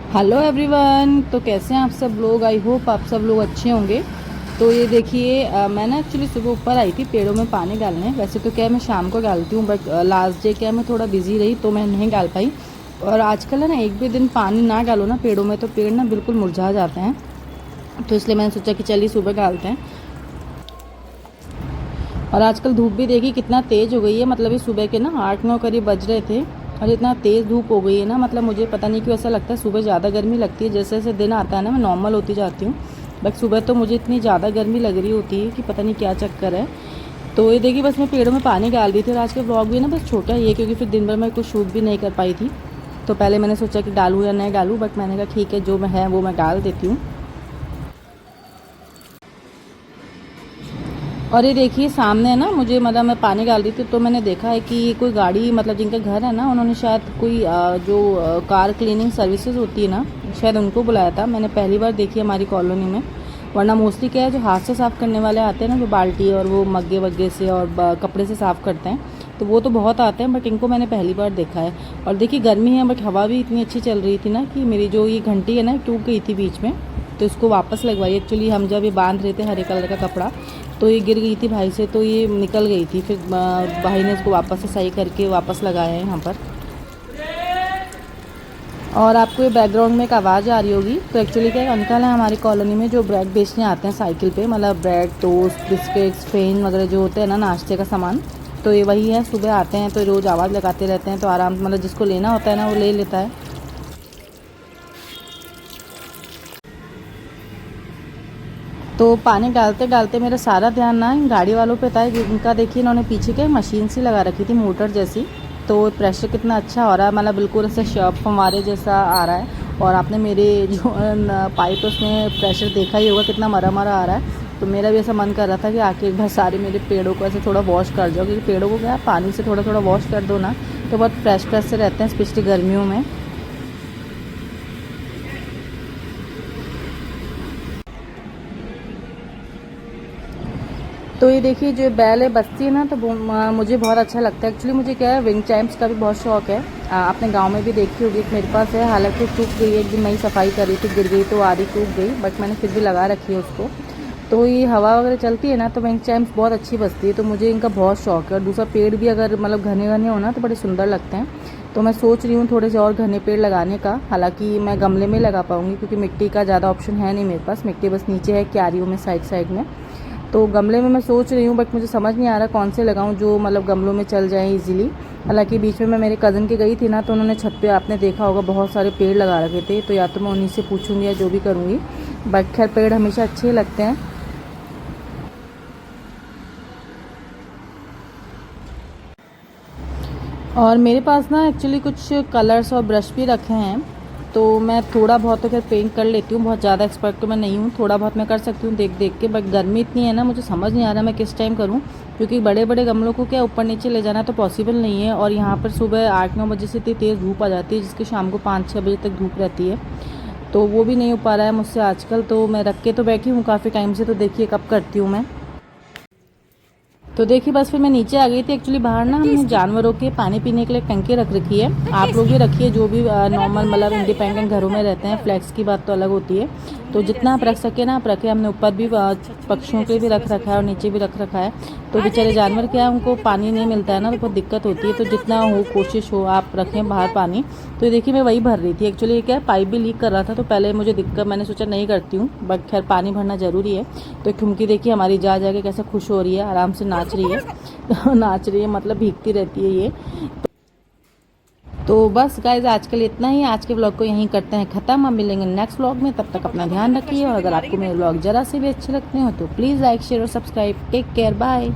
Hello everyone. तो कैसे हैं आप सब लोग? आई होप आप सब लोग अच्छे होंगे। तो ये देखिए, मैं ना एक्चुअली सुबह ऊपर आई थी पेड़ों में पानी डालने। वैसे तो क्या है, मैं शाम को डालती हूँ, बट लास्ट डे क्या है, मैं थोड़ा बिजी रही तो मैं नहीं डाल पाई। और आजकल है ना, एक भी दिन पानी ना डालो ना पेड़ों में तो पेड़ ना बिल्कुल मुरझा जाते हैं। तो इसलिए मैंने सोचा कि चलिए सुबह डालते हैं। और आजकल धूप भी देखिए कितना तेज़ हो गई है। मतलब ये सुबह के ना 8-9 करीब बज रहे थे और इतना तेज़ धूप हो गई है ना। मतलब मुझे पता नहीं क्यों ऐसा लगता है सुबह ज़्यादा गर्मी लगती है। जैसे जैसे दिन आता है ना मैं नॉर्मल होती जाती हूँ, बट सुबह तो मुझे इतनी ज़्यादा गर्मी लग रही होती है कि पता नहीं क्या चक्कर है। तो ये देखिए, बस मैं पेड़ों में पानी डाल रही थी। और आज के ब्लॉग भी ना बस छोटा ही है क्योंकि फिर दिन भर मैं कुछ शूट भी नहीं कर पाई थी। तो पहले मैंने सोचा कि डालूँ या नहीं डालूँ, बट मैंने कहा ठीक है, जो मैं है वो मैं डाल देती हूँ। और ये देखिए सामने है ना, मुझे मतलब मैं पानी डाल रही थी तो मैंने देखा है कि ये कोई गाड़ी, मतलब जिनका घर है ना, उन्होंने शायद कोई जो कार क्लीनिंग सर्विसेज होती है ना, शायद उनको बुलाया था। मैंने पहली बार देखी हमारी कॉलोनी में। वरना मोस्टली क्या है, जो हाथ से साफ़ करने वाले आते हैं ना, जो बाल्टी और वो मग्गे वग्गे से और कपड़े से साफ़ करते हैं, तो वो तो बहुत आते हैं, बट इनको मैंने पहली बार देखा है। और देखिए गर्मी है बट हवा भी इतनी अच्छी चल रही थी ना कि मेरी जो ये घंटी है ना टूट गई थी बीच में। तो इसको वापस लगवाई। एक्चुअली हम जब ये बांध रहे थे हरे कलर का कपड़ा, तो ये गिर गई थी भाई से, तो ये निकल गई थी। फिर भाई ने इसको वापस से सही करके वापस लगाया है यहाँ पर। और आपको ये बैकग्राउंड में एक आवाज़ आ रही होगी, तो एक्चुअली क्या है, अंकल है हमारी कॉलोनी में जो ब्रेड बेचने आते हैं साइकिल पे। मतलब ब्रेड, टोस्ट, बिस्किट्स, फेन वगैरह जो होते हैं ना नाश्ते का सामान, तो ये वही है। सुबह आते हैं तो रोज़ आवाज़ लगाते रहते हैं, तो आराम मतलब जिसको लेना होता है ना वो ले लेता है। तो पानी डालते डालते मेरा सारा ध्यान ना इन गाड़ी वालों पे था। इनका देखिए, इन्होंने पीछे के मशीन सी लगा रखी थी मोटर जैसी। तो प्रेशर कितना अच्छा हो रहा है, मतलब बिल्कुल ऐसे फव्वारे जैसा आ रहा है। और आपने मेरे जो पाइप उसमें प्रेशर देखा ही होगा कितना मरा मरा आ रहा है। तो मेरा भी ऐसा मन कर रहा था कि आके एक बार सारे मेरे पेड़ों को ऐसे थोड़ा वॉश कर जाओ, क्योंकि पेड़ों को क्या है, पानी से थोड़ा थोड़ा वॉश कर दो ना तो बहुत फ्रेश फ्रेश से रहते हैं, स्पेशली गर्मियों में। तो ये देखिए, जो बैल है बजती है ना, तो वो मुझे बहुत अच्छा लगता है। एक्चुअली मुझे क्या है, विंड चाइम्स का भी बहुत शौक है। आपने गांव में भी देखी होगी, मेरे पास है। हालांकि टूट गई है, एक दिन मैं ही सफाई कर रही थी, गिर गई तो आधी टूट गई, बट मैंने फिर भी लगा रखी है उसको। तो ये हवा वगैरह चलती है ना तो विंड चाइम्स बहुत अच्छी बजती है, तो मुझे इनका बहुत शौक है। और दूसरा पेड़ भी अगर मतलब घने घने हो ना तो बड़े सुंदर लगते हैं। तो मैं सोच रही हूँ थोड़े से और घने पेड़ लगाने का। हालांकि मैं गमले में लगा पाऊँगी क्योंकि मिट्टी का ज़्यादा ऑप्शन है नहीं मेरे पास। मिट्टी बस नीचे है क्यारियों में, साइड साइड में। तो गमले में मैं सोच रही हूँ, बट मुझे समझ नहीं आ रहा कौन से लगाऊँ जो मतलब गमलों में चल जाएँ इजीली। हालांकि बीच में मैं मेरे कज़न के गई थी ना, तो उन्होंने छत पे, आपने देखा होगा, बहुत सारे पेड़ लगा रखे थे। तो या तो मैं उन्हीं से पूछूंगी या जो भी करूँगी, बट खैर पेड़ हमेशा अच्छे लगते हैं। और मेरे पास ना एक्चुअली कुछ कलर्स और ब्रश भी रखे हैं। तो मैं थोड़ा बहुत तो खैर पेंट कर लेती हूँ, बहुत ज़्यादा एक्सपर्ट तो मैं नहीं हूँ, थोड़ा बहुत मैं कर सकती हूँ देख देख के। बट गर्मी इतनी है ना, मुझे समझ नहीं आ रहा मैं किस टाइम करूँ, क्योंकि बड़े बड़े गमलों को क्या ऊपर नीचे ले जाना तो पॉसिबल नहीं है। और यहाँ पर सुबह 8-9 बजे से इतनी तेज़ धूप आ जाती है, जिसकी शाम को 5-6 बजे तक धूप रहती है। तो वो भी नहीं हो पा रहा है मुझसे आजकल। तो मैं रख के तो बैठी हूँ काफ़ी टाइम से, तो देखिए कब करती हूँ मैं। तो देखिए बस फिर मैं नीचे आ गई थी। एक्चुअली बाहर ना हमने जानवरों के पानी पीने के लिए टंकी रख रखी है। आप लोग भी रखिए, जो भी नॉर्मल मतलब इंडिपेंडेंट घरों में रहते हैं। फ्लैट्स की बात तो अलग होती है। तो जितना आप रख सके ना आप रखें। हमने ऊपर भी पक्षियों के लिए भी रख रखा है और नीचे भी रख रखा है। तो बेचारे जानवर क्या है, उनको पानी नहीं मिलता है ना, तो बहुत दिक्कत होती है। तो जितना हो कोशिश हो आप रखें बाहर पानी। तो ये देखिए मैं वही भर रही थी। एक्चुअली क्या है, पाइप भी लीक कर रहा था, तो पहले मुझे दिक्कत, मैंने सोचा नहीं करती हूँ, बट खैर पानी भरना ज़रूरी है। तो एक ठुमकी देखिए हमारी जा के कैसे खुश हो रही है, आराम से नाच रही है। नाच रही है मतलब भीगती रहती है ये। तो बस गाइज आज के लिए इतना ही। आज के ब्लॉग को यहीं करते हैं ख़त्म। हम मिलेंगे नेक्स्ट ब्लॉग में, तब तक अपना ध्यान रखिए। और अगर आपको मेरे ब्लॉग ज़रा से भी अच्छे लगते हो तो प्लीज़ लाइक, शेयर और सब्सक्राइब। Take care, bye.